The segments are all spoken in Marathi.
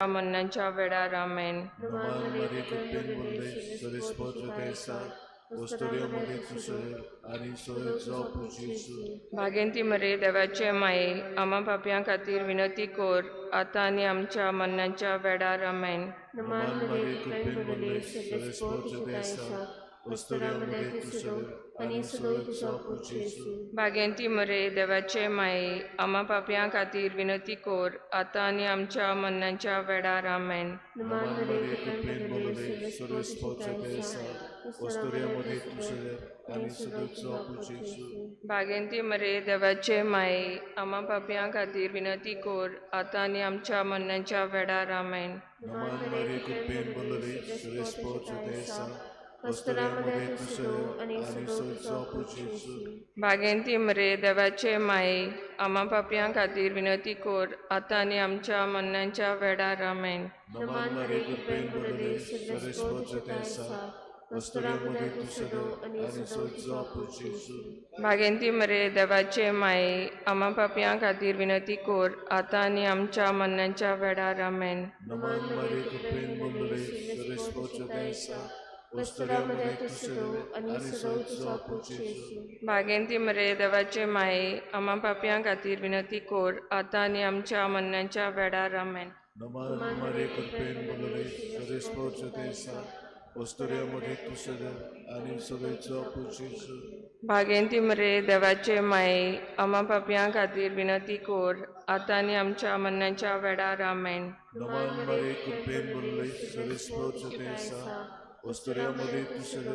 मन्नांच्या वेळार आमेन. नमान मरे कुपेन बोले सोरेस्पोर जुदेसा ओस्तोरिया मध्ये तुसर आणि सोय जापू जेसू भागेंती मरे देवाचे माये आम्हा पापयां खातीर विनंती कोर आता आणि आमच्या मन्नांच्या वेळार आमेन. नमान मरे कुपेन बोले सोरेस्पोर जुदेसा ओस्तोरिया मध्ये तुसर आणि सोय जापू जेसू भागेंती मरे देवाचे माये आम्हा पापयां खातीर विनंती कोर आता आणि आमच्या मन्नांच्या वेळार आमेन. नमान मरे कुपेन बोले सोरेस्पोर जुदेसा ओस्तोरिया मध्ये तुसर आणि सोय जापू जेसू भागेंती मरे देवाचे माये आम्हा पापयां खातीर विनंती कोर आता आणि आमच्या मन्नांच्या वेळार आमेन. नमान मरे कुपेन बोले सोरेस्पोर जुदेसा ओस्तोरिया मध्ये तुसर आणि सोय जापू जेसू भागेंती मरे देवाचे माये आम्हा पापयां खातीर विनंती कोर आता आणि आमच्या मन्नांच्या वेळार आमेन. नमान मरे कुपेन बोले सोरेस्पोर जुदेसा ओस्तोरिया मध्ये तुसर आणि सोय जापू जेसू भागेंती मरे देवाचे माये आम्हा पापयां खातीर विनंती कोर आता आणि आमच्या मन्नांच्या वेळार आमेन. नमान मरे कुपेन बोले सोरेस्पोर जुदेसा ओस्तोरिया मध्ये तुसर आणि सोय जापू जेसू भागेंती मरे देवाचे माये आम्हा पापयां खातीर विनंती कोर आता आणि आमच्या मन्नांच्या वेळार आमेन. नमान मरे कुपेन बोले सोरेस्पोर जुदेसा ओस्तोरिया मध्ये तुसर आणि सोय जापू जेसू भागेंती मरे देवाचे माये आम्हा पापयां खातीर विनंती कोर आता आणि आमच्या मन्नांच्या वेळार आमेन. नमान मरे कुपेन बोले सोरेस्पोर जुदेसा ओस्तोरिया मध्ये तुसर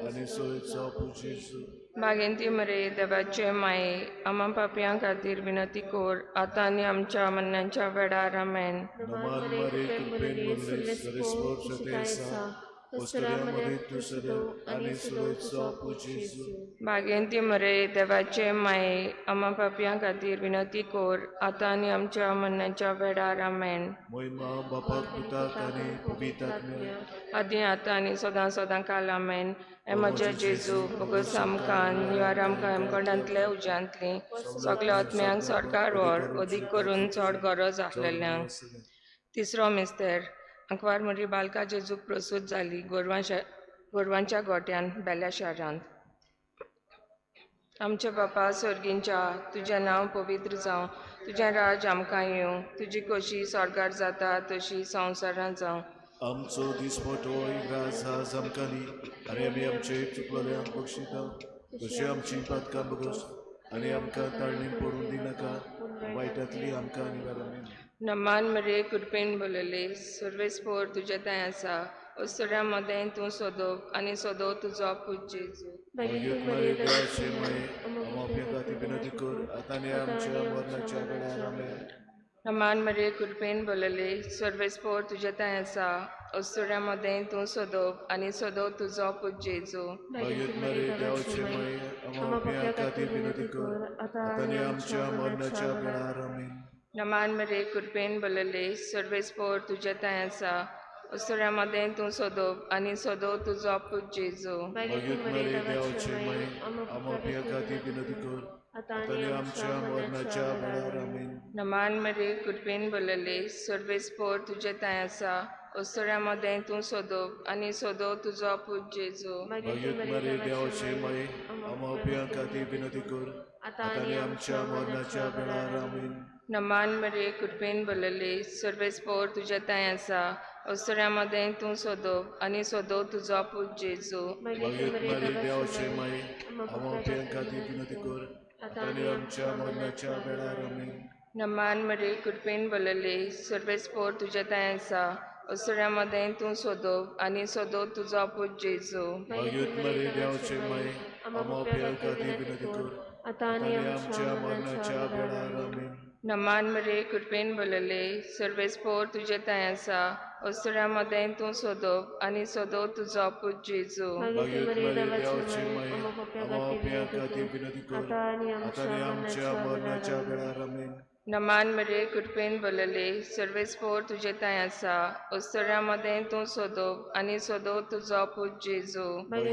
आणि सोय जापू जेसू भागेंती मरे देवाचे माये आम्हा पापयां खातीर विनंती कोर आता आणि आमच्या मन्नांच्या वेळार आमेन. नमान मरे कुपेन बोले सोरेस्पोर जुदेसा ओस्तोरिया मध्ये तुसर आणि सोय जापू जेसू भागेंती मरे देवाचे माये आम्हा पापयां खातीर विनंती कोर आता आणि आमच्या मन्नांच्या वेळार आमेन. महिमा बापाक पुताक आणि पवित्रात्म्याक आदी आता आणि सदां सदां काल आमेन. हे म्हजे जेजू फकत आमकां युआर आमकां हेमकोंडांतले उज्यांतली सगल्या आत्म्यांक सरकार व्हर अदीक करून चड गरज आसलेल्यांक. तिसरो मिस्तेर अंकवार मरी बालका जेजूक प्रसूत जाली गोरवांच्या गोट्यान बेल्या शारांत. आमचे बापा सर्गींच्या तुजें नांव पवित्र जावं, तुजें राज आमकां येवं, तुजी कशी स्वर्गार जाता तशी संवसारांत जावं. आमचो दिसपटोय राज आज आमकां दी आनी आमी आमचे चुकलोल्यांक बक्षिता तशी आमची पातकां बगोस आनी आमकां ताळणेन पडून दिनाका वायटांतली आमकां निवारण. नमान मरे कृपेन बोलले सर्वेस्पोर तुजे थंय आसा अस्तुऱ्या मदें तूं सोदोप आनी सोदो तुजो पूज जेजू. मरे देवाचे माये आमच्या खातीर विनंती कर आतां आनी आमच्या मरणाच्या वेळार आमेन. नमान मरे कृपेन बोलले सर्वेस्पोर तुजे थंय आसा अस्तुऱ्या मदें तूं सोदोप आनी सोदो तुजो पूज जेजू. मरे देवाचे माये आमच्या खातीर विनंती कर आतां आनी आमच्या मरणाच्या वेळार आमेन. नमान मरे कृपेन बोलले सर्वेस्पोर तुजे थंय आसा अस्तुऱ्या मदें तूं सोदोप आनी सोदो तुजो पूज जेजू. मरे देवाचे माये आमच्या खातीर विनंती कर आतां आनी आमच्या मरणाच्या वेळार आमेन. नमान मरे कृपेन बोलले सर्वेस्पोर तुजे थंय आसा अस्तुऱ्या मदें तूं सोदोप आनी सोदो तुजो पूज जेजू. मरे देवाचे माये आमच्या खातीर विनंती कर आतां आनी आमच्या मरणाच्या वेळार आमेन. नमान मरे कृपेन बोलले सर्वेस्पोर तुजे थंय आसा अस्तुऱ्या मदें तूं सोदोप आनी सोदो तुजो पूज जेजू. मरे देवाचे माये आमच्या खातीर विनंती कर आतां आनी आमच्या मरणाच्या वेळार आमेन. नमान मरे कृपेन बोलले सर्वेस्पोर तुजे थंय आसा अस्तुऱ्या मदें तूं सोदोप आनी सोदो तुजो पूज जेजू. मरे देवाचे माये आमच्या खातीर विनंती कर आतां आनी आमच्या मरणाच्या वेळार आमेन. नमान मरे कृपेन बोलले सर्वेस्पोर तुजे थंय आसा अस्तुऱ्या मदें तूं सोदोप आनी सोदो तुजो पूज जेजू. मरे देवाचे माये आमच्या खातीर विनंती कर आतां आनी आमच्या मरणाच्या वेळार आमेन. नमान मरे कृपेन बोलले सर्वेस्पोर तुजे थंय आसा अस्तुऱ्या मदें तूं सोदोप आनी सोदो तुजो पूज जेजू. मरे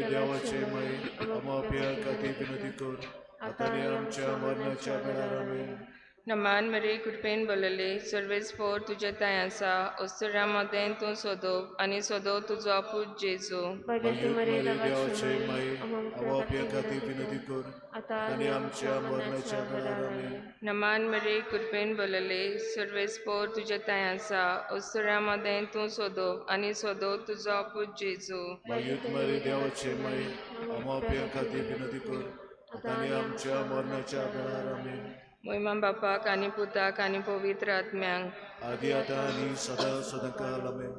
देवाचे माये आमच्या खातीर विनंती कर आतां आनी आमच्या मरणाच्या वेळार आमेन. नमान मरे कृपेन बोलले सर्वेस पोर तुझे ताय आसा ओस्तुऱ्या मध्ये तूं सोदोव आनी सोदोव तुजो आपूच जेजू मागीर मरे देवाचे माई आवा पिया खातीर विनंती कर आनी आमच्या मरणाच्या वेळार आमेन. नमान मरे कृपेन बोलले सर्वेस पोर तुझे ताय आसा ओस्तुऱ्या मध्ये तूं सोदोव आनी सोदोव तुजो आपूच जेजू मागीर मरे देवाचे माई आवा पिया खातीर विनंती कर आनी आमच्या मरणाच्या वेळार आमेन. महिमा बापाक आनी पुताक आनी पवित्र आत्म्यांक आदी आतां आनी सदां सदांकाल आमेन.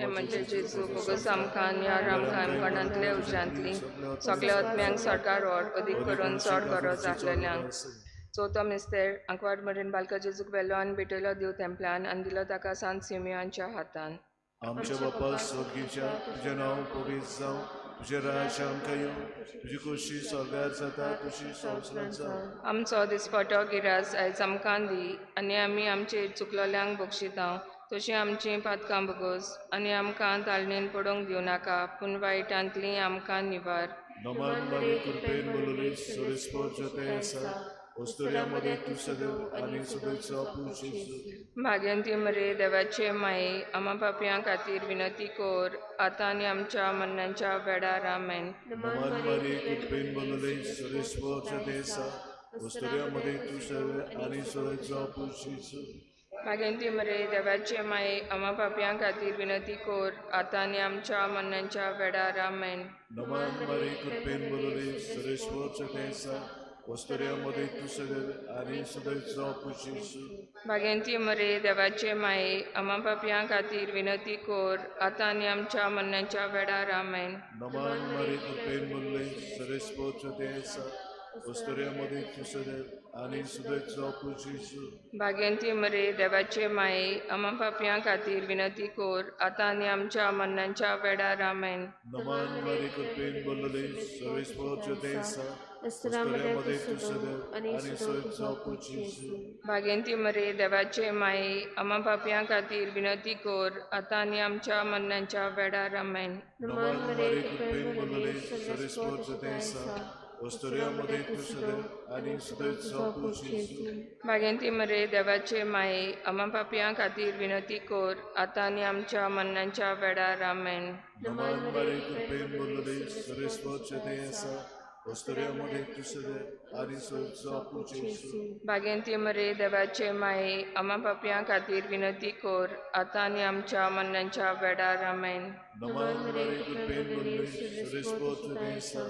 हे म्हणजे जेजू बोगस आमकां यार आमकां आमकोणांतले उज्यांतली सगल्या आत्म्यांक सरकार व्हर अदीक करून चड गरज आसलेल्यांक. चवथो मिस्तेर आंकवाड मरेन बालका जेजूक व्हेलो आनी भेटयलो देव तेंपलान आनी दिलो ताका सांत सिमियोनाच्या हातान. आमच्या बापा स्वर्गीच्या तुझें नांव पवित्र जावं, तुजें राज्य आमकां येवं, तुजी खोशी स्वर्गांत जाता तशी संवसारांत जावं. आमचो दिसपटो गिरास आयज आमकां दी आनी आमी आमचेर चुकलोल्यांक बक्षिता तशी आमची पातकां बगोस आनी आमकां ताळणेन पडोवंक दिवं नाका पूण वायटांतली आमकां निवार. नमान मरे कृपेन बोलले सोरेस्पोर जोते आसा ओस्तुऱ्यामध्ये तूं सदैव आनी सदैवचो आपूच जेजू. भाग्यवंती मरे देवाचे माये आम्हा पापयां खातीर विनंती कर आतां आनी आमच्या मरणाच्या वेळार आमेन. नमान मरे कृपेन बोलले सोरेस्पोर जोते आसा ओस्तुऱ्यामध्ये तूं सदैव आनी सदैवचो आपूच जेजू. भाग्यवंती मरे देवाचे माये आम्हा पापयां खातीर विनंती कर आतां आनी आमच्या मरणाच्या वेळार आमेन. नमान मरे कृपेन बोलले सोरेस्पोर जोते आसा ओस्तुऱ्यामध्ये तूं सदैव आनी सदैवचो आपूच जेजू. भाग्यवंती मरे देवाचे माये आम्हा पापयां खातीर विनंती कर आतां आनी आमच्या मरणाच्या वेळार आमेन. नमान मरे कृपेन बोलले सोरेस्पोर जोते आसा ओस्तुऱ्यामध्ये तूं सदैव आनी सदैवचो आपूच जेजू. भाग्यवंती मरे देवाचे माये आम्हा पापयां खातीर विनंती कर आतां आनी आमच्या मरणाच्या वेळार आमेन. नमान मरे कृपेन बोलले सोरेस्पोर जोते आसा ओस्तुऱ्यामध्ये तूं सदैव आनी सदैवचो आपूच जेजू. भाग्यवंती मरे देवाचे माये आम्हा पापयां खातीर विनंती कर आतां आनी आमच्या मरणाच्या वेळार आमेन. नमान मरे कृपेन बोलले सोरेस्पोर जोते आसा ओस्तुऱ्यामध्ये तूं सदैव आनी सदैवचो आपूच जेजू. भाग्यवंती मरे देवाचे माये आम्हा पापयां खातीर विनंती कर आतां आनी आमच्या मरणाच्या वेळार आमेन. नमान मरे कृपेन बोलले सोरेस्पोर जोते आसा ओस्तुऱ्यामध्ये तूं सदैव आनी सदैवचो आपूच जेजू. भाग्यवंती मरे देवाचे माये आम्हा पापयां खातीर विनंती कर आतां आनी आमच्या मरणाच्या वेळार आमेन. नमान मरे कृपेन बोलले सोरेस्पोर जोते आसा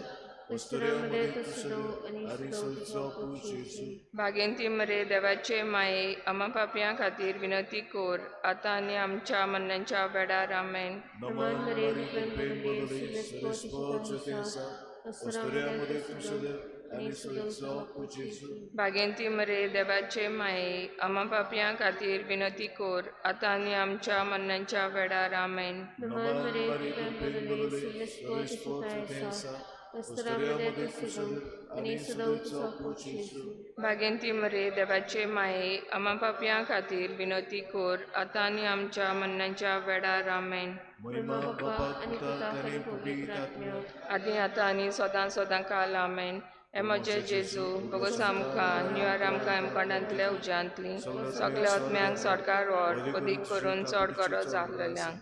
ओस्तुऱ्यामध्ये तूं सदैव आनी सदैवचो आपूच जेजू. भाग्यवंती मरे देवाचे माये आम्हा पापयां खातीर विनंती कर आतां आनी आमच्या मरणाच्या वेळार आमेन. नमान मरे कृपेन बोलले सोरेस्पोर जोते आसा ओस्तुऱ्यामध्ये तूं सदैव आनी सदैवचो आपूच जेजू. भाग्यवंती मरे देवाचे माये आम्हा पापयां खातीर विनंती कर आतां आनी आमच्या मरणाच्या वेळार आमेन. नमान मरे कृपेन बोलले सोरेस्पोर जोते आसा ओस्तुऱ्यामध्ये तूं सदैव आनी सदैवचो आपूच जेजू. भाग्यवंती मरे देवाचे माये आम्हा पापयां खातीर विनंती कर आतां आनी आमच्या मरणाच्या वेळार आमेन. महिमा बापाक पुताक आनी पवित्र आत्म्याक आदी आतां आनी सदां सदांकाल आमेन. हे म्हजे जेजू बोगस आमकां न्यूयार आमकां एमकोणांतले उज्यांतली सगल्या आत्म्यांक सरकार व्हर अदीक करून चड गरज आसलेल्यांक.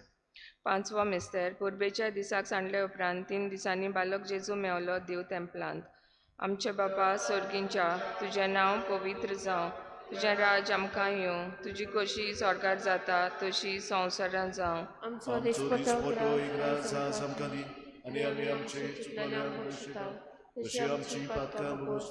पांचवो मिस्तेर पुर्बेच्या दिसाक सांडले उपरांत 3 दिसांनी बालक जेजू मेवलो देव तेंपलांत. आमचे बापा स्वर्गींच्या तुजें नांव पवित्र जावं, तुजें राज आमकां येवं, तुजी खोशी स्वर्गांत जाता तशी संवसारांत जावं. आमचो दिसपटो इग्रास आज आमकां दी आनी आमी आमचे चुकलेल्यांक बक्षिता तशी आमची पातकां बगोस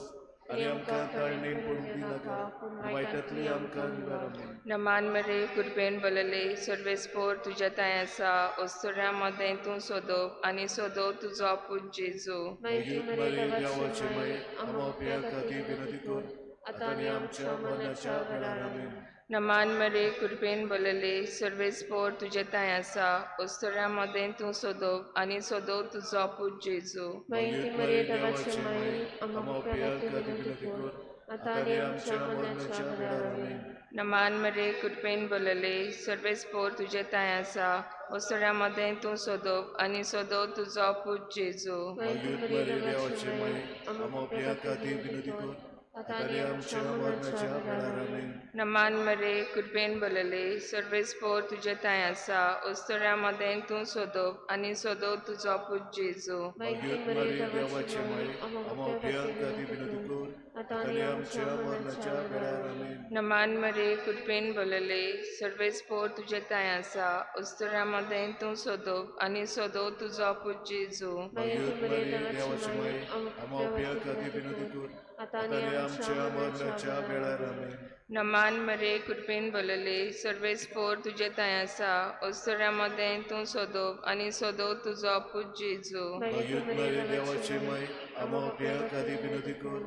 आनी आमकां ताळणेन पडूंक दी नाका पूण वायटांतली आमकां निवार आमेन. नमान मरे कृपेन बोलले सर्वेस्पोर तुजे ताय आसा ओस्तुऱ्या मध्ये तूं सोदोव आनी सोदोव तुजो आपूच जेजू. मागीर मरे देवाचे माये आम्हा पिया खातीर विनंती कर आतां आनी आमच्या मरणाच्या वेळार आमेन. नमान मरे कृपेन बोलले सर्वेस्पोर तुजे ताय आसा ओस्तुऱ्या मध्ये तूं सोदोव आनी सोदोव तुजो आपूच जेजू. मागीर मरे देवाचे माये आम्हा पिया खातीर विनंती कर आतां आनी आमच्या मरणाच्या वेळार आमेन. नमान मरे कृपेन बोलले सर्वेस्पोर तुजे ताय आसा ओस्तुऱ्या मध्ये तूं सोदोव आनी सोदोव तुजो आपूच जेजू. मागीर मरे देवाचे माये आम्हा पिया खातीर विनंती कर आताने आमच्या मरणाच्या वेळार आमेन. नमान मरे कृपेन भरलेले सर्वेस्पोर तुझे ताय आसा उस्तोऱ्या मदें तूं सोदोप आनी सोदोप तुजो पूत जेजू भाग्यवत मरी देवाची माय आम्हा उपयांक आदी विनोदी कर. आताने आमच्या मरणाच्या वेळार आमेन. नमान मरे कृपेन भरलेले सर्वेस्पोर तुझे ताय आसा उस्तोऱ्या मदें तूं सोदोप आनी सोदोप तुजो पूत जेजू भाग्यवत मरी देवाची माय आम्हा उपयांक आदी विनोदी कर. आताने आमच्या मरणाच्या वेळार आमेन. नमान मरे कृपेन भरलेले सर्वेस्पोर तुझे ताय आसा उस्तोऱ्या मदें तूं सोदोप आनी सोदोप तुजो पूत जेजू भाग्यवत मरी देवाची माय आम्हा उपयांक आदी विनोदी कर.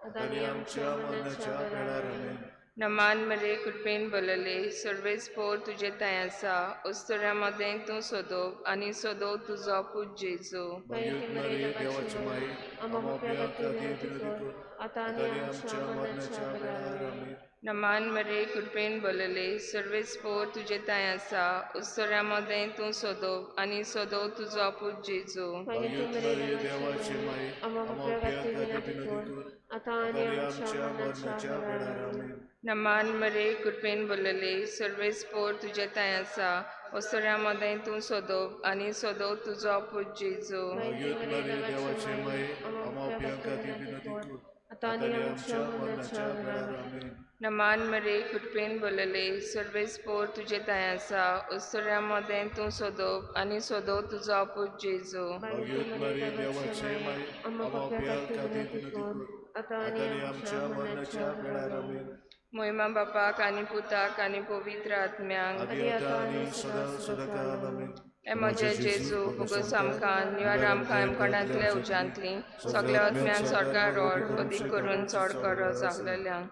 आताने आमच्या मरणाच्या वेळार आमेन. नमान मरे कृपेन भरलेले सर्वेस्पोर तुझे ताय आसा उस्तोऱ्या मदें तूं सोदोप आनी सोदोप तुजो पूत जेजू भाग्यवत मरी देवाची माय आम्हा उपयांक आदी विनोदी कर. आताने आमच्या मरणाच्या वेळार आमेन. नमान मरे कृपेन भरलेले सर्वेस्पोर तुझे ताय आसा उस्तोऱ्या मदें तूं सोदोप आनी सोदोप तुजो पूत जेजू भाग्यवत मरी देवाची माय आम्हा उपयांक आदी विनोदी कर. आताने आमच्या मरणाच्या वेळार आमेन. नमान मरे कृपेन भरलेले सर्वेस्पोर तुझे ताय आसा उस्तोऱ्या मदें तूं सोदोप आनी सोदोप तुजो पूत जेजू भाग्यवत मरी देवाची माय आम्हा उपयांक आदी विनोदी कर. आताने आमच्या मरणाच्या वेळार आमेन. नमान मरे कृपेन भरलेले सर्वेस्पोर तुझे ताय आसा उस्तोऱ्या मदें तूं सोदोप आनी सोदोप तुजो पूत जेजू भाग्यवत मरी देवाची माय आम्हा उपयांक आदी विनोदी कर. आताने आमच्या मरणाच्या वेळार आमेन. महिमा बापाक आनी पुताक आनी पवित्र आत्म्यांक आदी आतां आनी सदां काळ आमेन. हे म्हजे जेजू भोगोस आमकां निवार आमकां आमकोणांतल्या उज्यांतली सगळ्या आत्म्यांक स्वर्गार व्हर अदीक करून चड गरज आसलेल्यांक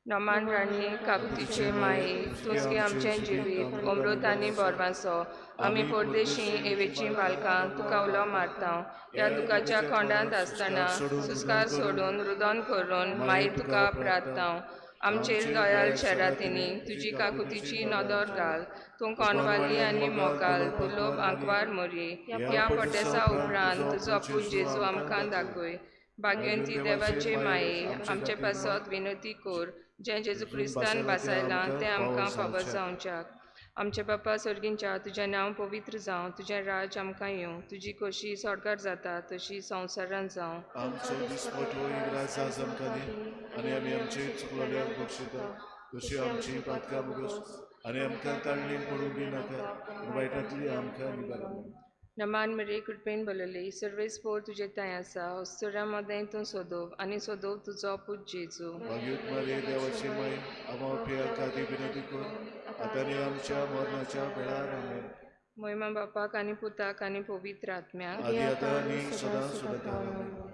नमान राणी काकुतीचे माये तूंच गे आमचें जिवीत अमृत आनी बोरवांसो आमी परदेशी एवेची बालकां तुका उलो मारता ह्या दुखाच्या खोंडांत आसतना सुस्कार सोडून रुदन करून मागीर तुका प्रार्थना आमचेर दयाल शेरातीनी तुजी काकुतीची नदर घाल तूं कोनवाली आनी मोगाल दुलोब आंकवार मोरी ह्या पटेसा उपरांत तुजो पूत जेजू आमकां दाखय भाग्यवंती देवाचे माये आमचे पासत विनंती कर जें जेजू क्रिस्तान बासायलां तें आमकां फावो जावच्याक आमचे बापा सर्गींच्या तुजें नांव पवित्र जावं तुजें राज आमकां येवं तुजी कशी स्वर्गार जाता तशी संवसारांत जावं आमचो दिसपट हो इंग्राज आमकां दी आनी आमी आमचे चुकलोल्यांक बक्षिता तशी आमची पातकां बगोस आनी आमकां ताळणीन पडूंक दिनाका वायटांतली आमकां निबार. नमान मरे कृपेन भरलेले सर्वेस्पोर तुजे ताय आसा उस्तोऱ्या मदें तूं सोदोप आनी सोदोप तुजो पूत जेजू भाग्यवत मरी देवाची माय आम्हा उपयांक आदी विनोदी कर. आतांनी आमच्या मरणाच्या वेळार आमेन. महिमा बापाक आनी पुताक आनी पवित्र आत्म्यांक आदी आतां आनी सदां काळ आमेन.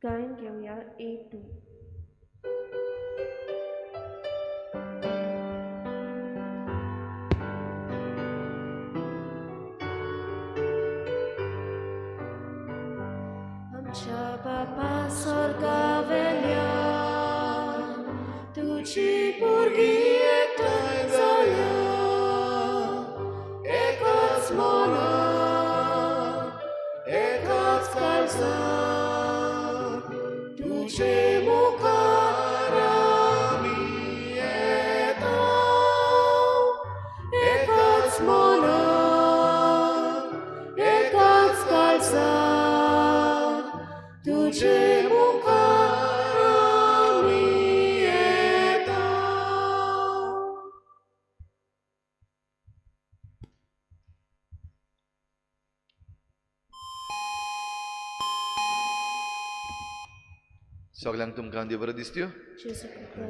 गायन घेऊया A2. आमच्या बापा स्वर्गावेल्या तुझी भुरगीं एकठांय जाल्या एकच मनात एकाच काळजात तुझे मुखार आमी येता एकच मनात एकाच काळजात तुझे मुखार आमी येता. सगळ्यांक तुमकां देव बरो दिसत्यो जेजू कृपा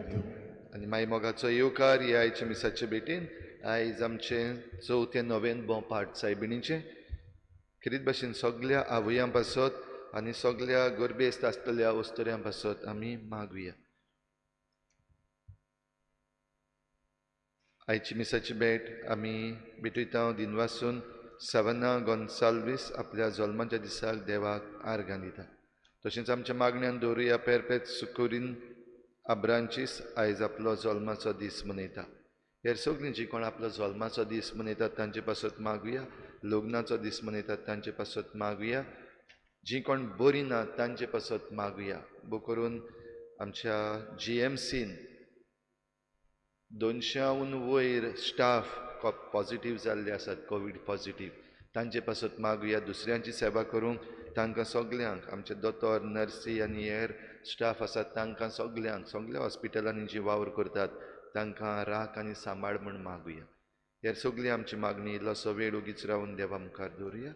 आनी मागीर मोगाचो येवकार ह्या आयच्या मिसाचे भेटेन आयज आमचें चवथें नवें पाठ सायबिणीचें खरीत भाशेन सगळ्या आवयां पासत आनी सगळ्या गरबेस्त आसतल्या वस्तुऱ्यां पासत आमी मागुया. आयची मिसाची भेट आमी भेटयता दिनवासून सावन्ना गोन्साल्वीस आपल्या जल्माच्या दिसाक देवाक आर्गां दिता. तशेंच आमच्या मागण्यांत दवरुया पेरपेत सुकुरीन आब्रांचीस आयज आपलो जल्माचो दीस मनयता. हेर सगळीं जीं कोण आपलो जल्माचो दीस मनयतात तांचे पासत मागुया. लग्नाचो दीस मनयतात तांचे पासत मागुया. जीं कोण बरीं नात तांचे पासत मागुया. बो करून आमच्या GMCन 200 वयर स्टाफ पॉझिटीव जाल्ले आसात कोवीड पॉझिटीव तांचे पासत मागुया. दुसऱ्यांची सेवा करूंक तांकां सगल्यांक आमचे दोतोर नर्सी आनी हेर स्टाफ आसात तांकां सगळ्यांक सगळ्या हॉस्पिटलांनी जी वावर करतात तांकां राख आनी सांबाळ म्हूण मागुया. हेर सगळी आमची मागणी इल्लोसो वेळ उगीच रावन देवा मुखार दवरुया.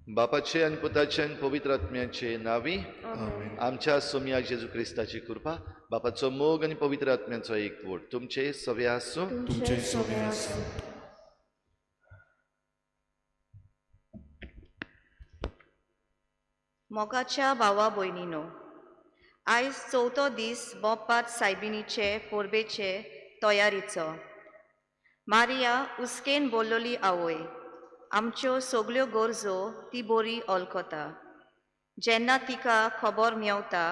बापाचे आनी पुताचे आनी पवित्र आत्म्याचे नांवी आमच्या सोम्या जेजू क्रिस्ताची कृपा बापाचो मोग आनी पवित्र आत्म्याचो एकवट तुमचे सवे आसूं. तुमचे सोबे आसूं. मोगाच्या भावा भयणीनो, आयज चवथो दीस बोपात सायबिणीचे पोरबेचे तयारीचो. मारिया उस्केन बोल्लोली आवय आमच्यो सगल्यो गरजो ती बरी ओळखता. जेन्ना तिका खबर मेवता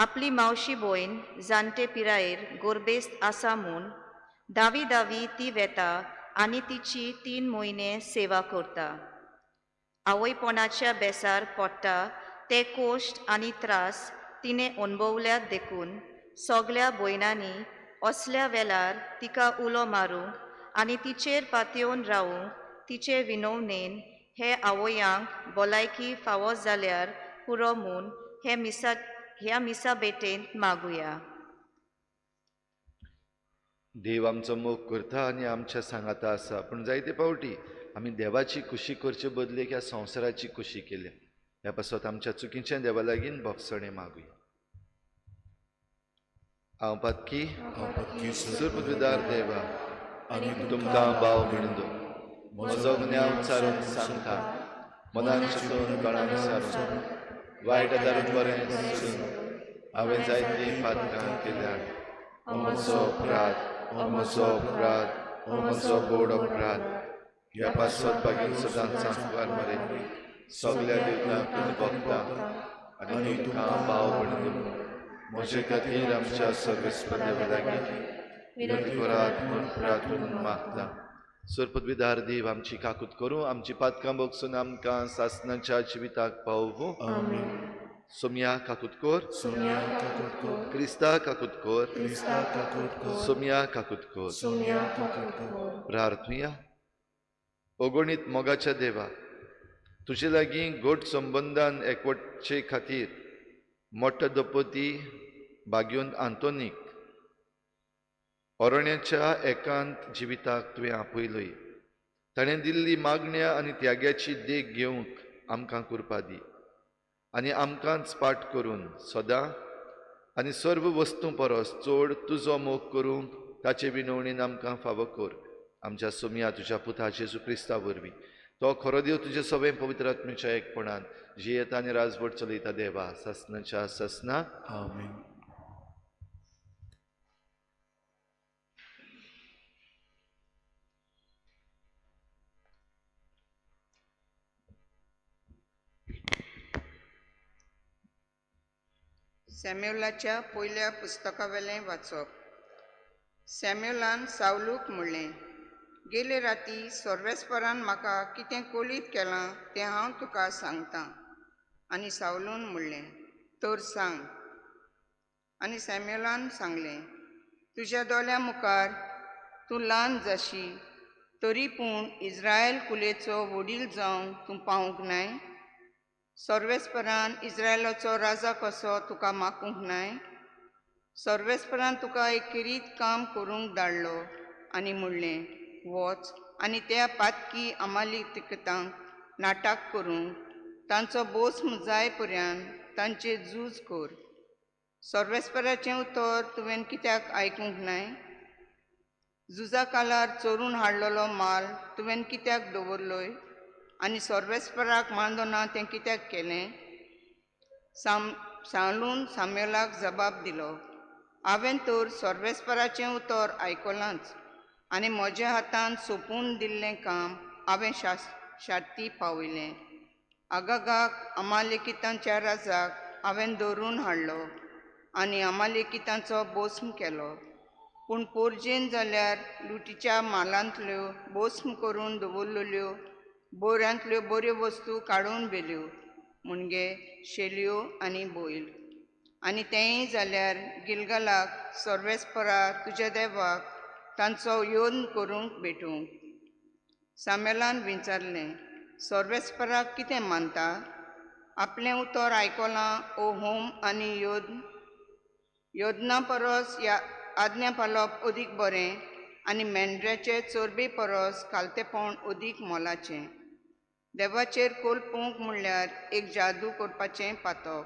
आपली मावशी भयण जाणटे पिरायेर गोरबेस्त आसा म्हूण दावी दावी ती वेता आनी तिची 3 म्हयने सेवा करता. आवयपणाच्या बेसार पडटा ते कोश्ट आनी त्रास तिणें अणभवल्यात देखून सगळ्या भयणांनी असल्या वेळार तिका उलो मारूंक आनी तिचेर पातयेवन रावूंक तिचे विनवणेन हे आवयांक भलायकी फावो जाल्यार पुरो म्हूण ह्या मिसा भेटेंत मागुया. देव आमचो मोग करता आनी आमच्या सांगाता आसा पूण जायते फावटी आमी देवाची खुशी करचे बदलेक ह्या संवसाराची खुशी केल्या. ह्या पासत आमच्या चुकीच्या देवा लागीं भोगसणे मागुया. हांव पातकी सुरपदार देवा आनी तुमकां भाव म्हणून म्हजो ज्ञान चारून सांगता मनान चिंतून कळान सारून वायट दारून बरें सोडून हांवें जायतीं पातकां केल्यात. हो म्हजो अपराध हो म्हजो गोड अपराध. ह्या पासत बागेन सदांच सांगवार मरे सगळ्या देवतांक तुमी भोगता आनी तुमकां भाव म्हणून म्हजे खातीर आमच्या सर्वेस्पर देवा लागीं विनंती करात म्हूण प्रार्थून मागता. सुरपदविदार देव आमची काकूत करूं आमची पातकां भोगसून आमकां सासणाच्या जिविताक पावूं. सोम्या काकूत कोर क्रिस्ता काकूत कोर सोम्या काकूत कोर. प्रार्थुया. अगणित मोगाच्या देवा तुजे लागीं गोड संबंदान एकवटचे खातीर मोठो दपती बाग्योन आंतोनीक अरण्याच्या एकांत जिविताक तुवें आपयलोय. ताणें दिल्ली मागण्या आनी त्याग्याची देख घेवंक आमकां कृपा दी आनी आमकांच पाठ करून सदां आनी सर्व वस्तू परस चड तुजो मोग करूंक ताचे विनवणेन आमकां फावो कर. आमच्या सोम्या तुज्या पुता जेजू क्रिस्ता वरवीं तो खरो देव तुजे सगळे पवित्र आत्म्याच्या एकपणान जियेता आनी राजवट चलयता देवा ससनाच्या ससना आमीन. सॅम्युएलाच्या पयल्या पुस्तकावेलें वाचप. सॅम्युएलान सावलूक म्हणलें, गेले राती सर्वेस्परान म्हाका कितें कोलीत केलां तें हांव तुका सांगतां. आनी सावलून म्हणलें, तर सांग. आनी सॅम्युएलान सांगलें, तुज्या दोळ्या मुखार तूं ल्हान जाशी, तरी पूण इस्रायल कुलेचो वडील जावन तूं पावूंक नाय. सर्वेस्परान इस्रायलाचो राजा कसो तुका मागूंक नाय. सर्वेस्परान तुका एक किरीत काम करूंक धाडलो आनी म्हणलें, वच आनी त्या पातकी अमालिकांक नाटक करूंक तांचो बोस्म जाय पर्यंत तांचे झूज कर. सर्वेस्पराचें उतर तुवें कित्याक आयकूंक नाय. झुजा कालार चोरून हाडलेलो माल तुवें कित्याक दवरलोय आनी सर्वेस्पराक मांदोना तें कित्याक केलें. सावलून सॅम्युएलाक जबाब दिलो, हांवें तर सर्वेस्पराचें उतर आयकलांच आनी म्हज्या हातान सोंपून दिल्लें काम हांवें शार्ती पावयलें. अगागाक अमालेकितांच्या राजाक हांवें धरून हाडलो आनी अमालेकितांचो बोस्म केलो. पूण पोरजेन जाल्यार लुटीच्या मालांतल्यो बोस्म करून दवरलेल्यो बोऱ्यांतल्यो बऱ्यो वस्तू काडून व्हेल्यो, म्हणजे शेलयो आनी बैल. आनी तेंय जाल्यार गिलगालाक सर्वेस्परा तुज्या देवाक तांचो योद्न करूंक भेटूंक. सॅम्युएलान विचारलें, सर्वेस्पराक कितें मानता. आपलें उतर आयकलां ओ होम आनी योदना परस आज्ञा पाळप अदीक बरें आनी मेंढऱ्याचे चरबे परस कालतेपण अदीक मोलाचें. देवाचेर कोलपूंक म्हणल्यार एक जादू करपाचें पातक.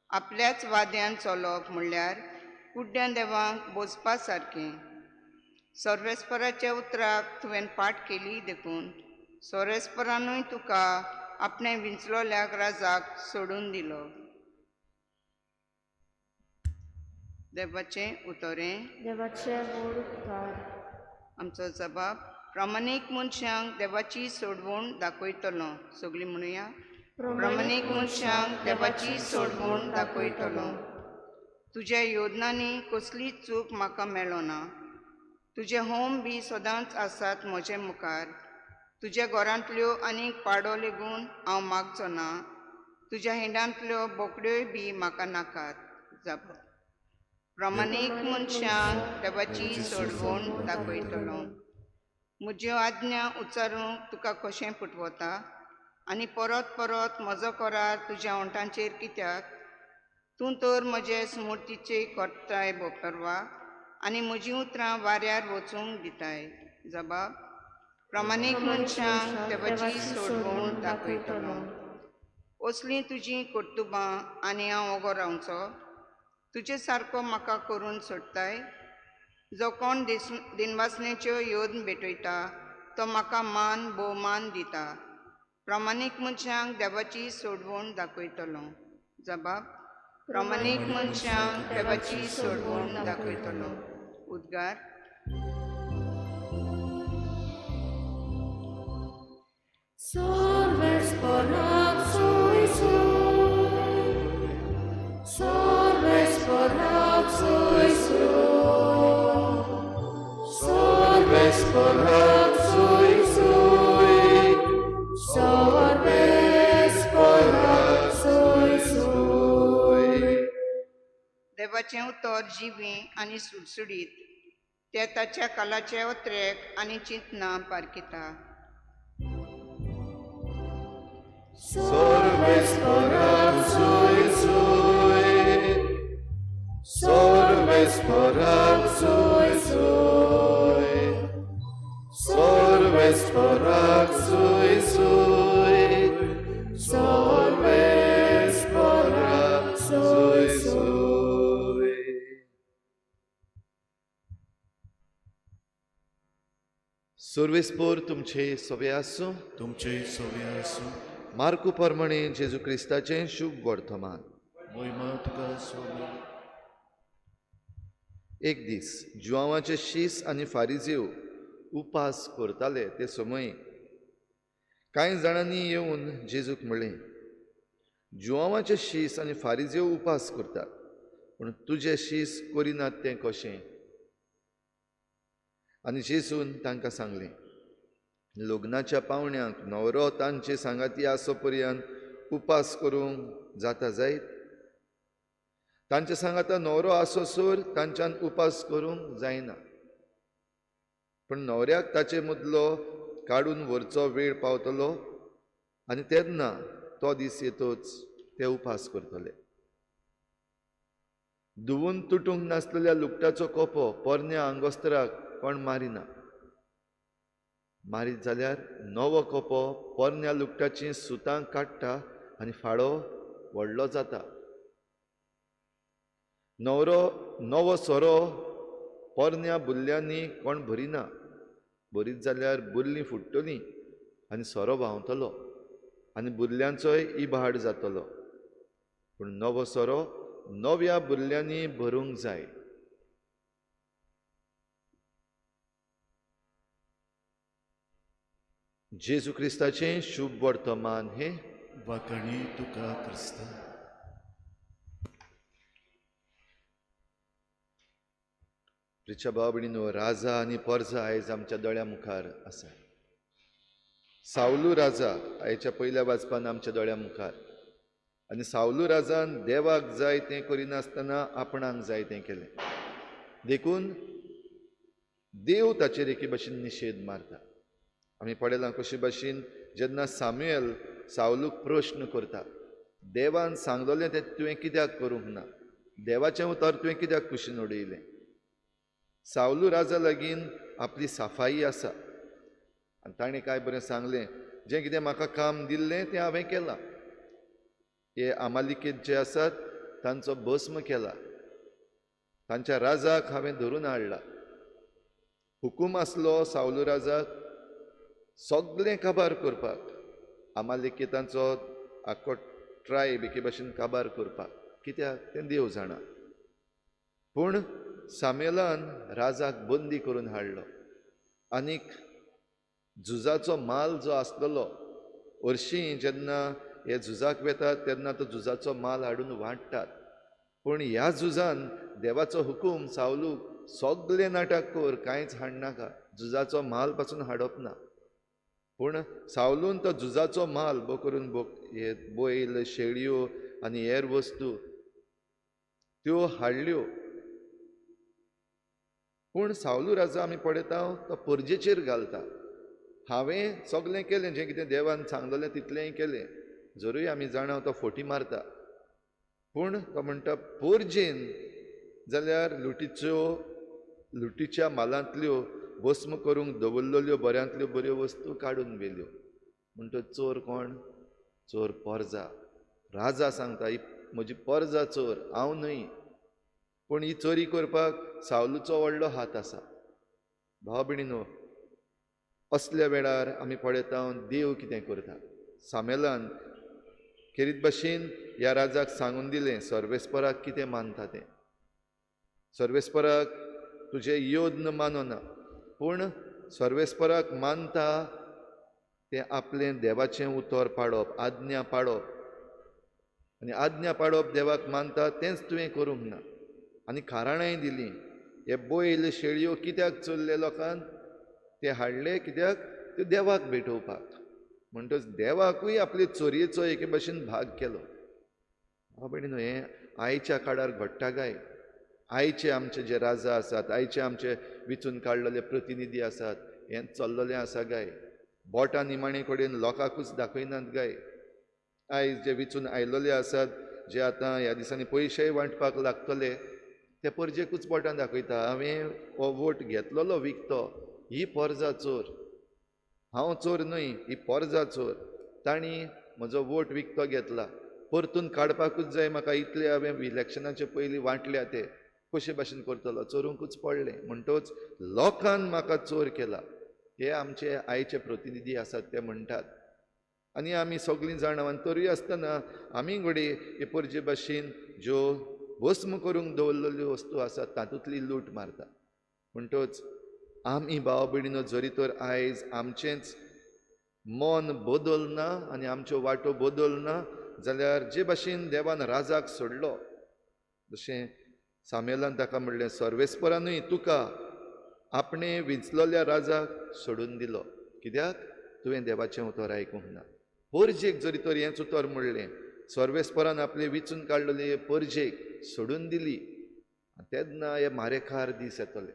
आपल्याच वाद्यान चलप म्हणल्यार कुड्ड्या देवांक बोजपा सारकें. सर्वेस्पराच्या उतराक तुवें पाट केली देखून सर्वेस्परानूय तुका आपणे विंचलोल्याक राजाक सोडून दिलो. देवाचें उतरें. देवाचे व्हड उतार. आमचो जबाब, प्रामाणीक मनशांक देवाची सोडवण दाखयतलो. सगळीं म्हणुया, प्रामाणीक मनशांक देवाची सोडवण दाखयतलो. तुज्या योजनांनी कसलीच चूक म्हाका मेळो ना. तुजे होम बी सदांच आसात म्हजे मुखार. तुज्या घरांतल्यो आनीक पाडो लेगून हांव मागचो ना. तुज्या हिंडांतल्यो बोकड्योय बी म्हाका नाकात. जाप, प्रामाणीक मनशांक देवाची सोडवण दाखयतलो. म्हज्यो आज्ञा उच्चारूंक तुका कशें फुटवता आनी परत परत म्हजो करार तुज्या ओंठांचेर कित्याक. तूं तर म्हजे स्मृतीचे करताय परवा आनी म्हजीं उतरां वाऱ्यार वचूंक दिताय. जबाब, प्रामाणीक मनशांक देवाची सोडवण दाखयतलो. असलीं तुजीं कर्तुबां आनी हांव ओगो रावचो. तुजे सारको म्हाका करून सोडताय. जो कोण दिनवासनेच्यो योद्न भेटयता तो म्हाका मान भोवमान दिता. प्रामाणीक मनशांक देवाची सोडवण दाखयतलो. जबाब, प्रामाणीक मनशांक देवाची सोडवण दाखयतलो. उद्गार. सर्वेस्पराक सोय सोय, सर्वेस्पराक सोय सोय, सर्वेस्पराक सोय सोय, सर्वेस्पराक सोय सोय. देवाचें उतर जिवी आनी सुडसुडीत. ते ताच्या कालाचे उतरेक आनी चिंतना पारकिता. सर्वेस्पराक सोय सोय, सर्वेस्पराक सोय सोय, सर्वेस्पराक सोय सोय, सर्वेस्पराक सोय सोय. सर्वेस्पोर तुमचे सवे आसूं. तुमचे सवे आसूं. मार्कू प्रमाणे जेजू क्रिस्ताचें शुभ वर्तमान. महिमा तुका स्वामी. एक दीस जुआवांचे शीस आनी फारिजेव उपास करताले ते समयी कांय जाणांनी येवन जेजूक म्हणलें, जुआवांचे शीस आनी फारिजेव उपास करतात, पूण तुजे शीस करिनात तें कशें? आनी जेजून तांकां सांगलें, लग्नाच्या पावण्यांक न्हवरो तांचे सांगाती आसो पर्यंत उपास करूंक जाता जायत? तांचे सांगाता न्हवरो आसोसोर तांच्यान उपास करूंक जायना. पण न्हवऱ्याक ताचे मदलो काडून व्हरचो वेळ पावतलो आनी तेन्ना तो दीस येतोच ते उपास करतले. धुवून तुटूंक नासलेल्या लुगटाचो कोपो पोरन्या आंगोस्तराक कोण मारिना. मारीत जाल्यार नवो कोपो पोरन्या लुगटाची सुतां काडटा आनी फाळो व्हडलो जाता. नवो सोरो पोरन्या बुल्ल्यांनी कोण भरिना. भरीत जाल्यार बुल्लीं फुट्टलीं आनी सोरो व्हांवतलो आनी बुल्ल्यांचोय इबाड जातलो. पूण नवो सोरो नव्या बुल्ल्यांनी भरूंक जाय. जेजू क्रिस्ताचें शुभ वर्तमान हे. वाकणी तुका क्रिस्ता. प्रिच्या भाव भयणीनो, राजा आनी पर्जा आयज आमच्या दोळ्या मुखार आसा. सावलू राजा आयच्या पयल्या वाचपान आमच्या दोळ्या मुखार. आनी सावलू राजान देवाक जाय तें करिनासतना आपणाक जाय तें केलें. देखून देव ताचेर एके भाशेन निशेध मारता. आमी पळयलां कशे भाशेन जेन्ना सामुएल सावलूक प्रश्न करता, देवान सांगलोलें तें तुवें कित्याक करूंक ना, देवाचें उतर तुवें कित्याक कुशीन उडयलें. सावलू राजा लागीं आपली साफाई आसा आनी ताणें काय बरें सांगलें, जें कितें म्हाका काम दिल्लें तें हांवें केलां. हे आमालिकेत जे आसात तांचो भस्म केला. तांच्या राजाक हांवें धरून हाडला. हुकूम आसलो सावलू राजाक सगळें काबार करपाक, आमालिकेतांचो आख्खो ट्रायब एके भाशेन काबार करपाक. कित्याक तें देव जाणा. पूण सामुएलान राजाक बंदी करून हाडलो. आनीक झुजाचो माल जो आसलेलो, हरशीं जेन्ना हे झुजाक वेतात तेन्ना तो झुजाचो माल हाडून वांट्टात. पूण ह्या झुजान देवाचो हुकूम सावलूक सगळें नाटक कर, कांयच हाडनाका, झुजाचो माल पासून हाडप ना. पूण सावलून तो झुजाचो माल करून हे बैल, शेळयो आनी हेर वस्तू त्यो हाडल्यो. पूण सावलू राजा आमी पळयता तो पर्जेचेर घालता. हांवें सगळें केलें, जें कितें देवान सांगलेलें तितलेंय केलें. जरूय आमी जाणा तो फोटी मारता. पूण तो म्हणटा पर्जेन जाल्यार लुटीच्या मालांतल्यो भस्म करूंक दवरलेल्यो बऱ्यांतल्यो बऱ्यो वस्तू काडून व्हेल्यो. म्हणटा चोर कोण? चोर पर्जा. राजा सांगता ही म्हजी पर्जा चोर, हांव न्हय. पूण ही चोरी करपाक सावलूचो व्हडलो हात आसा. भाव भयणीनो, असल्या वेळार आमी पळयता देव कितें करता. सामुएलान खेरीत भाशेन ह्या राजाक सांगून दिलें सर्वेस्पराक कितें मानता तें. सर्वेस्पराक तुजें योद्न मानना, पूण सर्वेस्पराक मानता तें आपलें देवाचें उतर पाडप, आज्ञा पाडप. आनी आज्ञा पाडप देवाक मानता तेंच तुवें करूंक ना. आनी खाराणाय दिलीं. हे बैल शेळयो कित्याक चल्ले लोकांन? ते हाडले कित्याक? त्यो देवाक भेटोवपाक. म्हणटच देवाकूय आपले चोरयेचो एके भाशेन भाग केलो. भयणीनो, हें आयच्या काळार घडटा काय? आयचे आमचे जे राजा आसात, आयचे आमचे विचून काडलेले प्रतिनिधी आसात, हें चल्ललें आसा काय? बोटां निमाणे कडेन लोकांकूच दाखयनात काय? आयज जे विचून आयलोले आसात, जे आतां ह्या दिसांनी पयशेय वांटपाक लागतले, ते पर्जेकूच बोटां दाखयता. हांवें हो वोट घेतलोलो विकतो, ही पर्जा चोर. हांव चोर न्हय, ही पर्जा चोर. तांणी म्हजो वोट विकतो घेतला, परतून काडपाकूच जाय म्हाका. इतले हांवें इलेक्शनाचे पयलीं वांटल्या ते कशे भाशेन करतलो? चोरूंकूच पडलें. म्हणटच लोकान म्हाका चोर केला. हे आमचे आयचे प्रतिनिधी आसात ते म्हणटात. आनी आमी सगळीं जाणां तरी आसतना आमी घडये हे परजे भाशेन ज्यो भस्म करूंक दवरलेल्यो वस्तू आसात तातूंतली लूट मारता. म्हणटच आमी भाव भयणीनो जरी तर आयज आमचेंच मन बदलना आनी आमच्यो वाटो बदलना जाल्यार जे भाशेन देवान राजाक सोडलो, जशें सामेलान ताका म्हणलें सर्वेस्परानूय तुका आपणे विंचलोल्या राजाक सोडून दिलो, कित्याक तुवें देवाचें उतर आयकूंक ना. परजेक जरी तर हेंच उतर म्हणलें, सर्वेस्परान आपले विचून काडलेले परजेक सोडून दिली, तेन्ना हे मारेकार दीस येतले.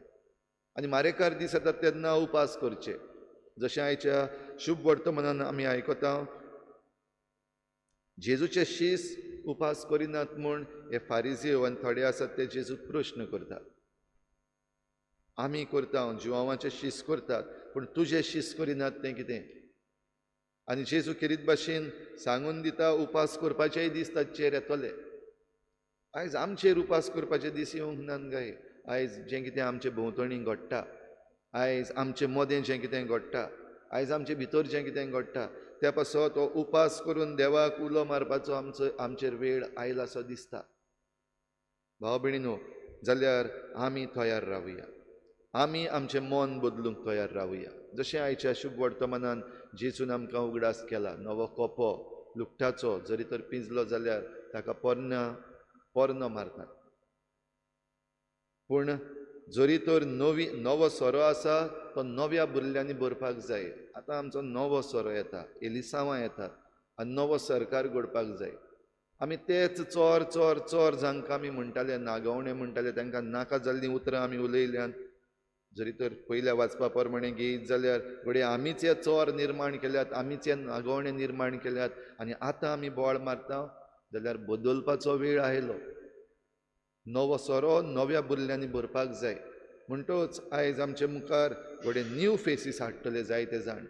आनी मारेकार दीस येतात तेन्ना उपास करचे. जशें आयच्या शुभ वर्तमानान आमी आयकता, जेजूचे शीस उपास करिनात म्हूण हे फारिझेव आनी थोडे आसात ते जेजूक प्रश्न करतात. आमी करता, जिवांवाचे शीस करतात, पूण तुजे शीस करिनात तें कितें? आनी जेजू खेरीत भाशेन सांगून दिता उपास करपाचेय दीस ताचेर येतले. आयज आमचेर उपास करपाचे दीस येवंक नात गाय. आयज जें कितें आमचे भोंवतणी घडटा, आयज आमचें मोदें जें कितें घडटा, आयज आमचे भितर जें कितें घडटा, त्या पासो तो उपास करून देवाक उलो मारपाचो आमचेर वेळ आयला असो दिसता. भाव भयणीनो, जाल्यार आमी तयार रावया, आमी आमचें मन बदलूंक तयार रावया. जशें आयच्या शुभ वर्तमानान जेजून आमकां उगडास केला, नवो कोपो लुकटाचो जरी तर पिंजलो जाल्यार ताका पोरनो मारतात. पूण जरी तर नवो सोरो आसा तो नव्या बुरल्यांनी भरपाक जाय. आतां आमचो नवो सोरो येता, एलिसांवां येतात आनी नवो सरकार घडपाक जाय. आमी तेच चोर चोर चोर जांकां आमी म्हणटाले, नागवणे म्हणटाले, तांकां नाका जाल्लीं उतरां आमी उलयल्यांत. जरी तर पयल्या वाचपा प्रमाणे घेयत जाल्यार घडये आमीच हे चोर निर्माण केल्यात, आमीच हे नागवणे निर्माण केल्यात आनी आतां आमी बोळ मारता. जाल्यार बदलपाचो वेळ आयलो. नवो सोरो नव्या बुरल्यांनी भरपाक जाय. म्हणटच आयज आमचे मुखार घडये न्यू फेसीस हाडटले जायते जाण.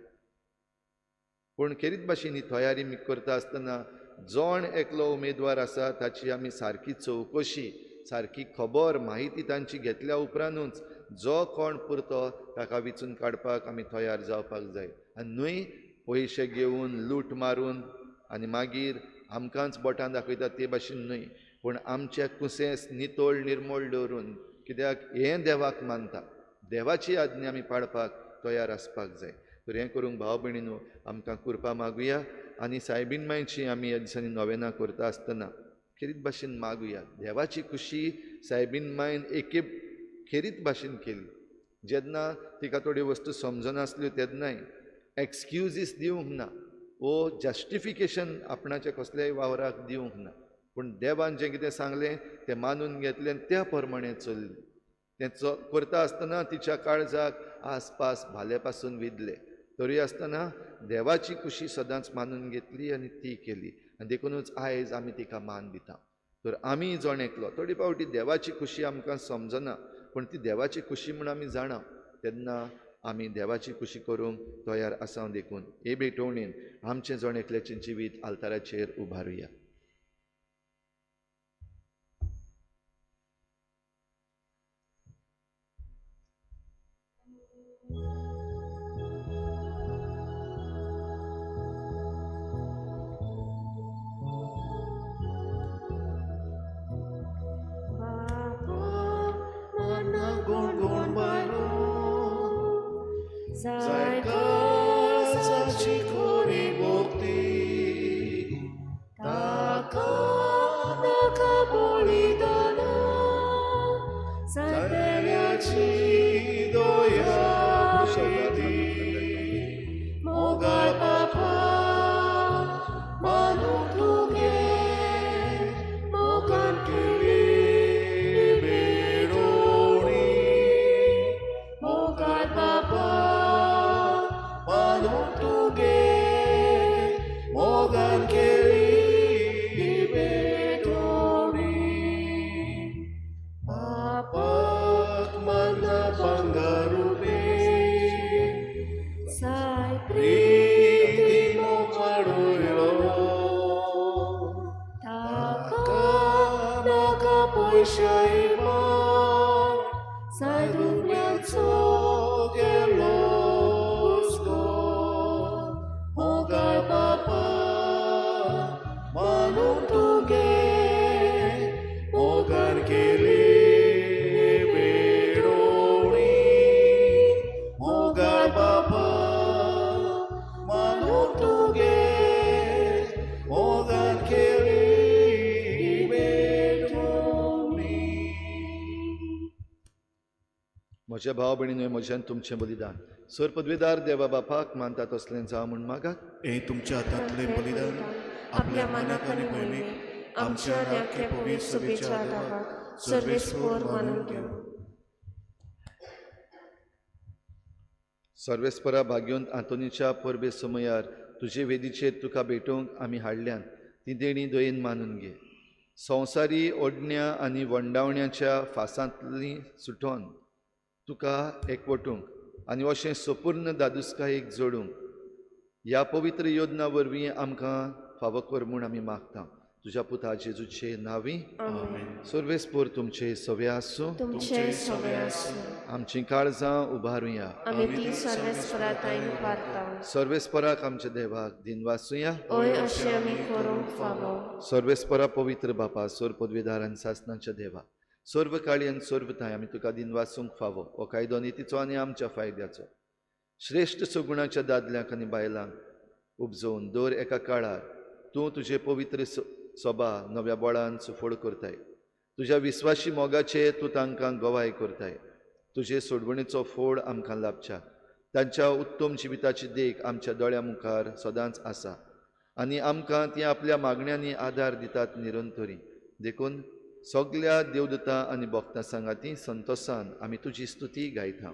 पूण खेरीत भाशेन ही तयारी आमी करता आसतना जोण एकलो उमेदवार आसा ताची आमी सारकी चवकशी, सारकी खबर, माहिती तांची घेतल्या उपरांतूच जो कोण पुरतो ताका विचून काडपाक आमी तयार जावपाक जाय. आनी न्हय पयशे घेवन लूट मारून आनी मागीर आमकांच बोटां दाखयता ते भाशेन न्हय, पूण आमच्या कुसेंस नितोळ निर्मळ दवरून, कित्याक हें देवाक मानता, देवाची आज्ञा आमी पाळपाक तयार आसपाक जाय. तर हें करूंक भाव भयणीनो आमकां कृपा मागुया आनी सायबीण मांयची आमी ह्या दिसांनी नोवेनां करता आसतना खेरीत भाशेन मागुया. देवाची खुशी सायबीण मांयन एके खेरीत भाशेन केली. जेन्ना तिका थोड्यो वस्तू समजनासल्यो तेन्नाय एक्सक्युजीस दिवंक ना, वो जस्टिफिकेशन आपणाच्या कसल्याय वावराक दिवंक ना, पूण देवान जें कितें सांगलें तें मानून घेतलें, त्या प्रमाणे चल्ली. तें करता आसतना तिच्या काळजाक आसपास भाले पासून विदले. तरी आसतना देवाची खुशी सदांच मानून घेतली आनी ती केली. आनी देखूनच आयज आमी तिका मान दिता. तर आमी जण एकलो थोडी फावटी देवाची खुशी आमकां समजना, पूण ती देवाची खुशी म्हूण आमी जाणा, तेन्ना आमी देवाची खुशी करूंक तयार आसा. देखून हे भेटवणेन आमचें जण एकल्याचें जिवीत आल्ताराचेर उबारुया. Zaikazaci kori bokti, taka naka bolidana, zateriaci doya shagati, mogal papa, manu tuge, mogan kiri, beroni, mogal papa. Mogan keri bedori, apat mana pangarupe, sai priti mo maruyo, taka naka poisha ima, sai dumya tsogelo. मानून तुगे मोगान केली वेडोळी मोगान बाबा मानून तुगे मोगान केली वेडोळी. म्हज्या भाव भयणींनो, म्हज्यान तुमचें बलिदान सर पदवीदार देवा बापाक मानता तसलें जावं म्हूण मागात. हे तुमच्या हातांतले बलिदान आपल्या मनाक आनी भयणीक आमच्या आनी आख्खे पवित्र सभेच्या आदाराक सर्वेस्पोर मानून घेऊ. सर्वेस्परा भाग्योंत आंतोनीच्या परबे समयार तुजे वेदीचेर तुका भेटोवंक आमी हाडल्यान ती देणी दयेन मानून घे. संवसारी ओडण्या आनी वंडावण्याच्या फासांतली सुटोन तुका एकवटूंक आनी अशें संपूर्ण दादुसकायेक जोडूंक ह्या पवित्र योजना वरवीं आमकां फावो कर म्हूण आमी मागता. तुज्या पुता जेजूचे नांवी. सर्वेस्पोर तुमचे सवे आसूं. तुमचे सगळे आसूं. आमचीं काळजां उबारुया. आमी ती सर्वेस्परातायेन पारता. सर्वेस्पराक आमच्या देवाक दिनवासुया. ओय अशें आमी करूंक फावो. सर्वेस्परा पवित्र बापा, सर पदवीदार आनी सासणांच्या देवा, सर्व काळी आनी सर्वताय आमी तुका दिनवासूंक फावो. हो कायदो नितीचो आनी आमच्या फायद्याचो श्रेश्ठ सगुणाच्या दादल्यांक आनी बायलांक उपजोवन दर एका काळार तूं तुजे पवित्र सभा नव्या बळान सुफोड करताय. तुज्या विस्वासी मोगाचे तूं तांकां गवाय करताय. तुजे सोडवणेचो फोड आमकां लाभच्या. तांच्या उत्तम जिविताची देख आमच्या दोळ्या मुखार सदांच आसा आनी आमकां ती आपल्या मागण्यांनी आदार दितात निरंतरी. देखून सगळ्या देवदूतां आनी भक्तां सांगाती संतोषान आमी तुजी स्तुती गायता.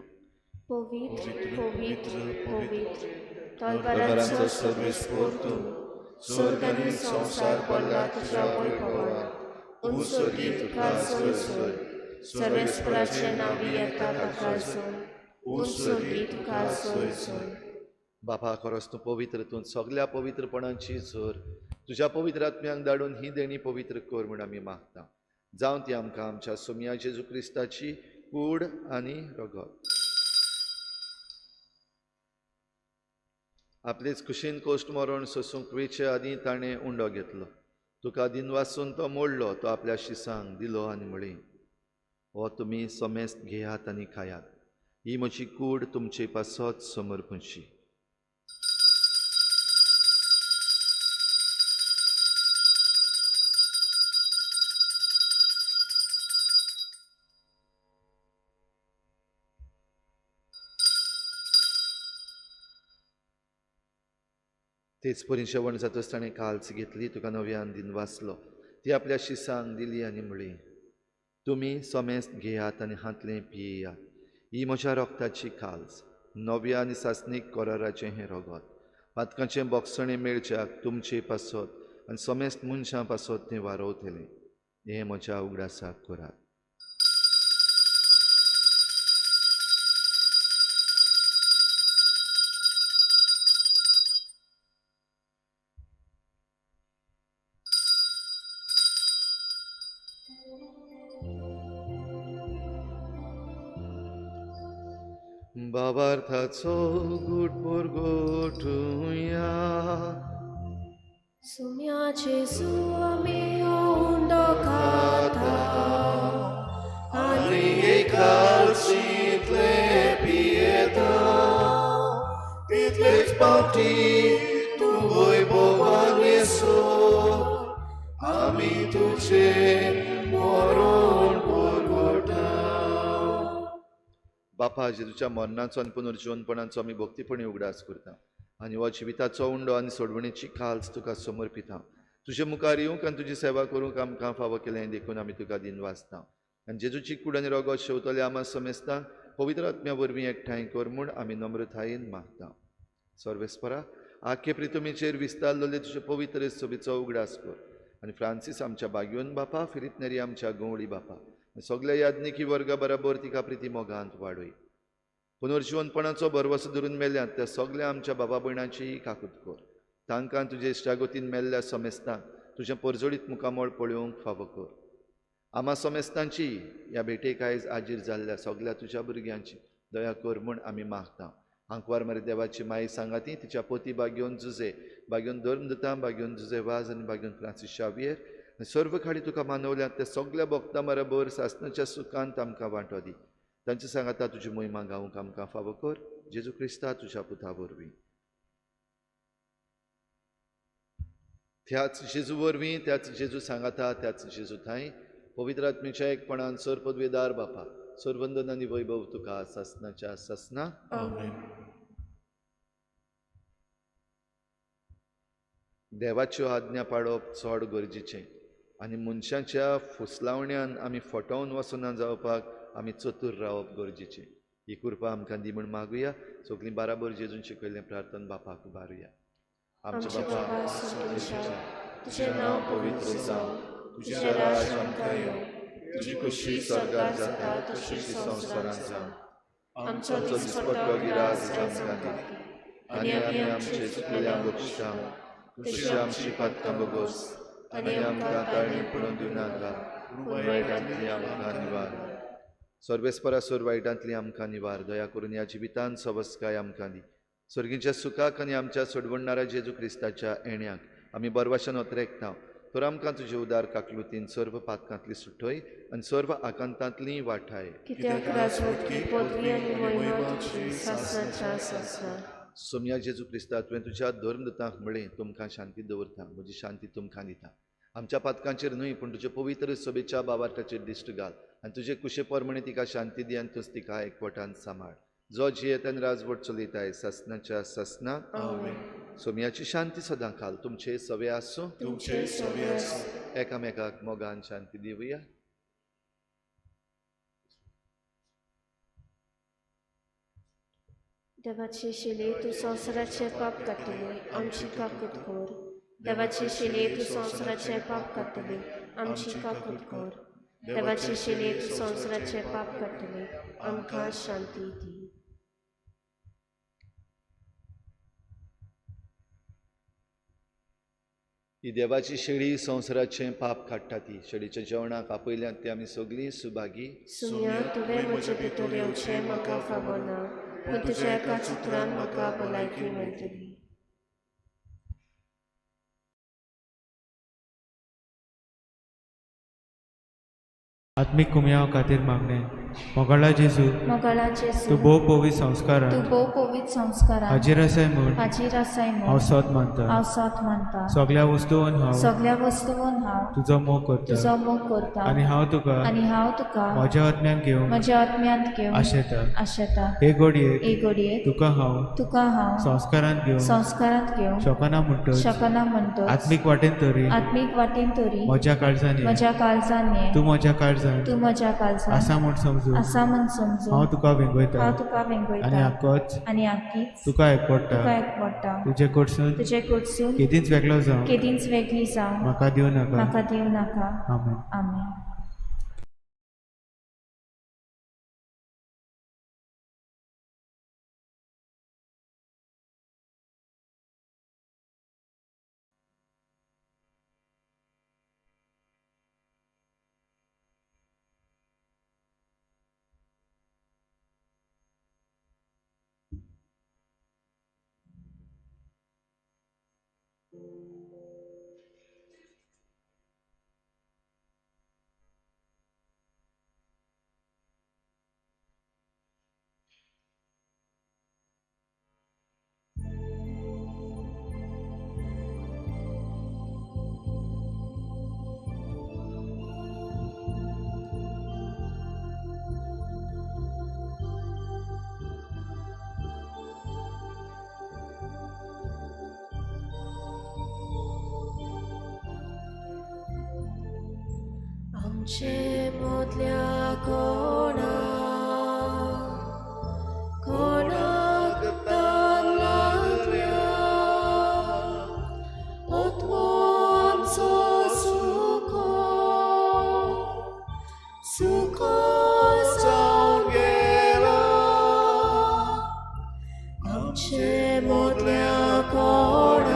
पवित्र पवित्र पवित्र तलवारांचो सर्वेस्पोर तूं. स्वर्ग आनी संवसार पडला तुज्या वैभवान. उंचोगी तुका सोय सोय. सर्वेस्पराचे नांवी येता ताका जोड. उंचोगी तुका सोय सोय. बापा, खरोच तूं पवित्र. तूं सगळ्या पवित्रपणांची झर तुज्या पवित्र आत्म्यांक धाडून ही देणी पवित्र कर म्हूण आमी मागता. जावं ती आमकां आमच्या सोम्या जेजू क्रिस्ताची कूड आनी रगत. आपलेच कुशीन कोश्ट मरण सोसूंक वेचे आदी ताणें उंडो घेतलो. तुका दिनवासून तो मोडलो. तो आपल्या शिसांक दिलो आनी म्हळें, हो तुमी समेस्त घेयात आनी खायात. ही म्हजी कूड तुमचे पासत समर्पणची. तेच परी जेवण जातच ताणें काल्स घेतली. तुका नव्यान दिन वाचलो. ती आपल्या शिसांक दिली आनी म्हळी, तुमी समेस्त घेयात आनी हातलें पियेयात. ही म्हज्या रोगताची काल्स, नव्या आनी सासणीक कराराचें हें रगत. पातकाचें बोगसणें मेळच्याक तुमचे पासत आनी समेस्त मनशां पासत तें वारवतलें. हें म्हज्या उगडासाक करात. बाबार्थाचो गुटपूर गोठुया. सुम्या जेजू आमी उंडो खाता आनी एकालशींतले पियेता. तितलेच पावटी तूं वैभवान येसो आमी तुजे मरण परगटा. बापा, जेजूच्या मरणाचो आनी पुनर्जीवनपणाचो आमी भक्तीपणी उगडास करता आनी हो जिविताचो उंडो आनी सोडवणेची काल्स तुका समर्पिता. तुजे मुखार येवंक आनी तुजी सेवा करूंक आमकां फावो केलें देखून आमी तुका दिन वाचता. आनी जेजूची कूड आनी रगत शेवतले आमा समेस्तांक पवित्र आत्म्या वरवीं एकठांय कर म्हूण आमी नम्रतायेन मागता. सर्वेस्परा, आख्खे प्रितुमेचेर विस्तारलेले तुजे पवित्र सभेचो उगडास कर. आनी फ्रांसीस आमच्या बागयोन बापा, फिरितनेरी आमच्या गवळी बापा, सगळ्या याज्ञिकी वर्गा बराबर तिका प्रिती मोगांत वाडय. पुनर्जीवनपणाचो भरवसो धरून मेल्यांत त्या सगळ्या आमच्या बाबा भयणांची काकूट कर. तांकां तुजे इश्टागतीन मेल्ल्या समेस्तांक तुजें परजोडीत मुखामळ पळोवंक फावो कर. आमा समेस्तांची ह्या भेटेक आयज आजीर जाल्ल्या सगळ्या तुज्या भुरग्यांची दया कर म्हूण आमी मागता. हांकवार मरे देवाची माई सांगाती तिच्या पोती बागयोन झुजे बागेवन धर्म दिता बागेवन जुझेवाज आनी बागेवन फ्रांसीस शावियर आनी सर्व खाडी तुका मानवल्यात त्या सगळ्या भक्तां बरोबर सासणाच्या सुखांत आमकां वांटो दी तांचे सांगाता तुजी मोहिमा गावूंक आमकां फावो कर जेजू क्रिस्ता तुज्या पुता वरवीं त्याच जेजू वरवीं त्याच जेजू सांगाता त्याच जेजू थंय पवित्र आत्मेच्या एकपणान सर पदवेदार बापा सर्वंदन आनी वैभव तुका सासणाच्या सासना देवाच्यो आज्ञा पाळप चड गरजेचें आनी मनशांच्या फुसलावण्यान आमी फटोवन वचून जावपाक आमी चतूर रावप गरजेचें ही कृपा आमकां दी म्हूण मागुया सगळीं बाराबर जेजून शिकयल्लें प्रार्थना बापाक उबारुया आमचे बापा तुझें नांव पवित्र जावं तुझें राज आमकां येवं तुजी खुशी स्वर्गार जाता तशी संवसारांत जावं आमचो दिसपट्टो गिरास आमकां दी आनी आमी आमचे चुकल्यांक बक्षिता तशी आमची पातकां बगोस आनी आमकां ताळणी पडून दिवं नाका पूण वायटांतली आमकां निवार सर्वेस्परा सोर वायटांतली आमकां निवार दया करून ह्या जिवितांत सवस्काय आमकां दी सर्गीच्या सुखाक आनी आमच्या सोडवणाऱ्या जेजू क्रिस्ताच्या येण्याक आमी बरवाशान ओतरेकता तर आमकां तुजे उदार काकलुतीन सर्व पातकांतली सुटय आनी सर्व आकांतांतली वाठाय कित्याक राजवटी पदवी आनी महिमा तुजी सासणाच्या सासना सोम्या जेजू क्रिस्ता तुवें तुज्या धर्मदतांक म्हळें तुमकां शांती दवरता म्हजी शांती तुमकां दिता आमच्या पातकांचेर न्हय पूण तुजे पवित्र सभेच्या बाबाटाचेर दिश्ट घाल आनी तुजे कुशे परमणे तिका शांती दी आनी तुज तिका एकवटान सांबाळ जो जियेत आनी राजवट चलयताय सासणाच्या सासना सोम्याची शांती सदां घाल तुमचे सवे आसूं तुमचे सवे आसूं एकामेकाक मोगान शांती दिवया देवाचे शिले तूं संवसाराचे पाप काडटली आमची काकूट कर देवाचे शिले तूं संवसाराचे पाप काडटली आमची काकूट कर देवाचे शिले तूं संवसाराचे पाप काडटली आमकां शांती दी ही देवाची शेळी संवसाराचें पाप काडटा ती शेळीच्या जेवणाक आपयल्यांत ती आमी सगळीं सुभागी सुम्या तुवें म्हजे भितर येवचें म्हाका फावो ना पूण तुज्या एका चित्रान म्हाका भलायकी मेळटली आत्मिक कुमयाव खातीर मागणें मोगाळा जेजू मोगाळा तूं जेजू भोव पवित्र संस्कारान तूं भोव पवित्र संस्कारान हाजीर आसाय म्हूण हाजीर आसाय हांव म्हूण सोत मानता हांव सोत मानता सगळ्या वस्तूंन हांव सगळ्या वस्तूंन हांव तुजो मोग करता तुजो मोग करता आनी हांव तुका आनी हांव तुका म्हज्या आत्म्यान घेवन म्हज्या आत्म्यांत घेवन आशेता आशेता हे घडयेक एक घडयेक तुका हांव तुका हांव संस्कारान घेवन संस्कारांत घेवन शोकना म्हणटच शकना म्हणटच आत्मीक वाटेन तरी आत्मीक वाटेन तरी म्हज्या काळजान ये. म्हज्या काळजान ये तूं म्हज्या काळजान तूं म्हज्या काळजान आसा म्हूण समजून आसा म्हूण समजून हांव तुका वेंगयता हांव तुका आनी वेंगयता आक्कोच आनी आख्खीच तुका एकवडटा तुका एकवडटा तुजे कडसून तुजे कडसून केदींच वेगळो जावं केदींच वेगळी जावं म्हाका दिवं नाका म्हाका दिवं नाका आमेन आमेन आमचे मदल्या कोणाक तान लागल्या ओतमो आमचो सुखो जावन गेला आमचे मदल्या कोणाक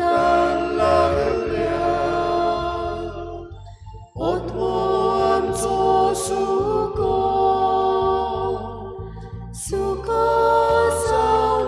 तान लागल्या ओतमो आमचो सुखो जावन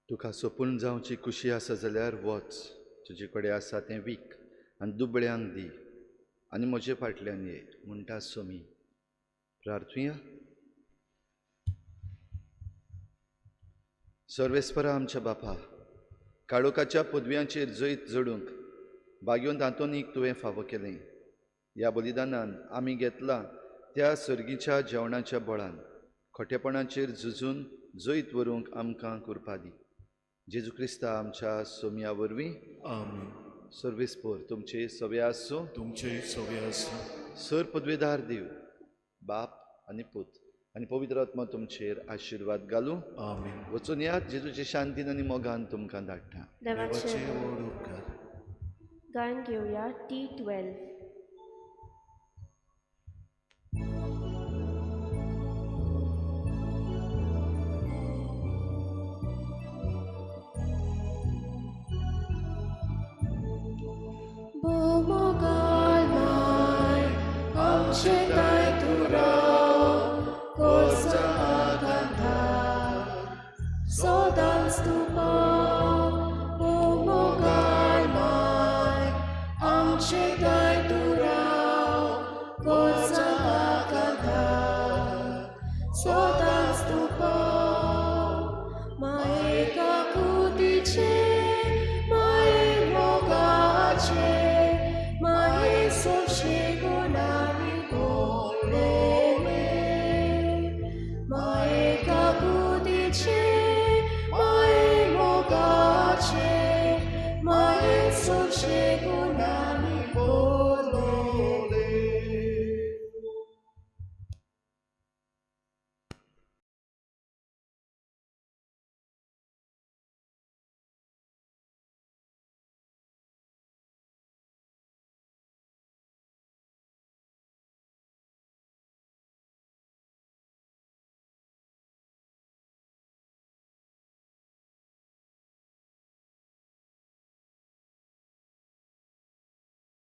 तुका सोपून जावची कुशी आसा जाल्यार वच, तुजे कडेन आसा तें वीक आनी दुबळ्यांक दी, आनी म्हजे फाटल्यान ये म्हणटा सोमी. प्रार्थुया. सर्वेस्परा आमच्या बापा, काळोखाच्या पदव्यांचेर जैत जडूंक बागेवन तांतोनीक तुवें फावो केलें. ह्या बलिदानान आमी घेतला त्या सर्गीच्या जेवणाच्या बळान खोटेपणाचेर झुजून जैत व्हरूंक आमकां कृपा दी. जेजू क्रिस्ता आमच्या सोमया वरवीं. आमीन. सर्वेस्पर तुमचे सवे आसूं. तुमचे सवे आसूं. सर पदवेदार देव, बाप आनी पूत आनी पवित्र आत्मा तुमचेर आशिर्वाद घालूं. आमीन. वचून यात जेजूचे शांतीन आनी मोगान तुमकां धाडटा. देवाचे व्हड उपकार. गायन घेवया T12. आमचे